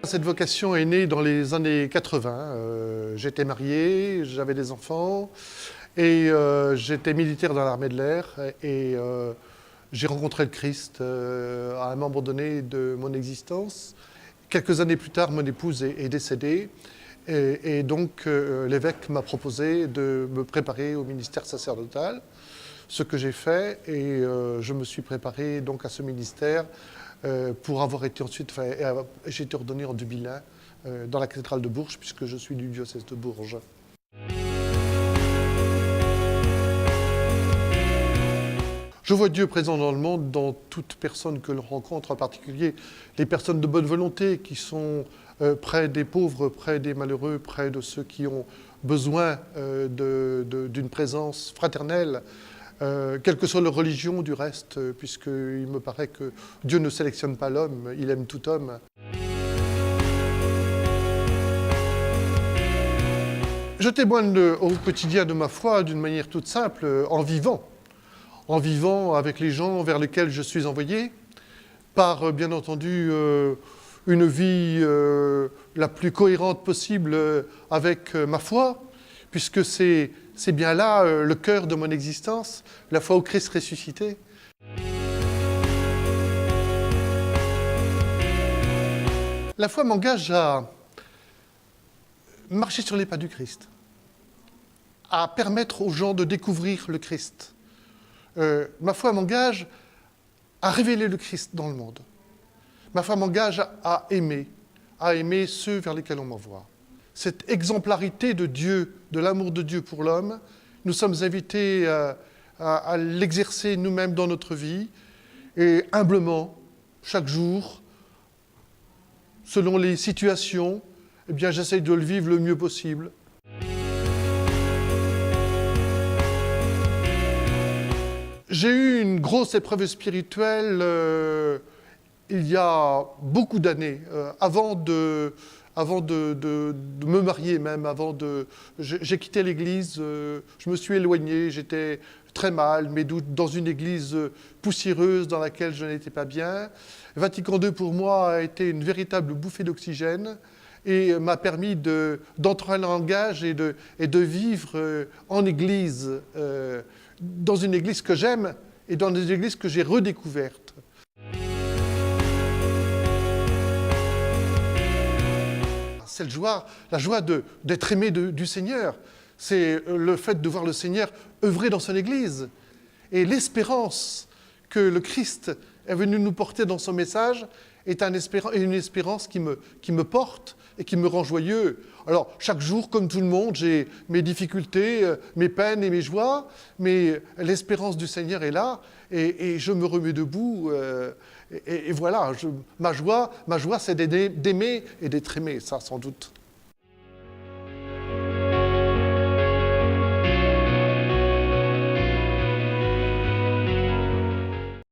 Cette vocation est née dans les années 80. J'étais marié, j'avais des enfants et j'étais militaire dans l'armée de l'air et j'ai rencontré le Christ à un moment donné de mon existence. Quelques années plus tard, mon épouse est décédée et donc l'évêque m'a proposé de me préparer au ministère sacerdotal, ce que j'ai fait et je me suis préparé donc à ce ministère pour avoir été ensuite, j'ai été ordonné en 2001 dans la cathédrale de Bourges, puisque je suis du diocèse de Bourges. Je vois Dieu présent dans le monde, dans toute personne que l'on rencontre, en particulier les personnes de bonne volonté qui sont près des pauvres, près des malheureux, près de ceux qui ont besoin d'une présence fraternelle. Quelle que soit leur religion du reste, puisqu'il me paraît que Dieu ne sélectionne pas l'homme, il aime tout homme. Je témoigne au quotidien de ma foi d'une manière toute simple, en vivant avec les gens vers lesquels je suis envoyé, par bien entendu une vie la plus cohérente possible avec ma foi, puisque c'est bien là le cœur de mon existence, la foi au Christ ressuscité. La foi m'engage à marcher sur les pas du Christ, à permettre aux gens de découvrir le Christ. Ma foi m'engage à révéler le Christ dans le monde. Ma foi m'engage à aimer ceux vers lesquels on m'envoie. Cette exemplarité de Dieu, de l'amour de Dieu pour l'homme, nous sommes invités à l'exercer nous-mêmes dans notre vie et humblement, chaque jour, selon les situations, eh bien, j'essaye de le vivre le mieux possible. J'ai eu une grosse épreuve spirituelle il y a beaucoup d'années, avant de me marier même, j'ai quitté l'église, je me suis éloigné, j'étais très mal, mais dans une église poussiéreuse dans laquelle je n'étais pas bien. Vatican II pour moi a été une véritable bouffée d'oxygène et m'a permis d'entrer en langage et de vivre en église, dans une église que j'aime et dans des églises que j'ai redécouvertes. C'est la joie d'être aimé du Seigneur. C'est le fait de voir le Seigneur œuvrer dans son Église. Et l'espérance que le Christ est venu nous porter dans son message est une espérance qui me porte et qui me rend joyeux. Alors, chaque jour, comme tout le monde, j'ai mes difficultés, mes peines et mes joies, mais l'espérance du Seigneur est là et je me remets debout. Et voilà, ma joie, c'est d'aimer et d'être aimé, ça sans doute.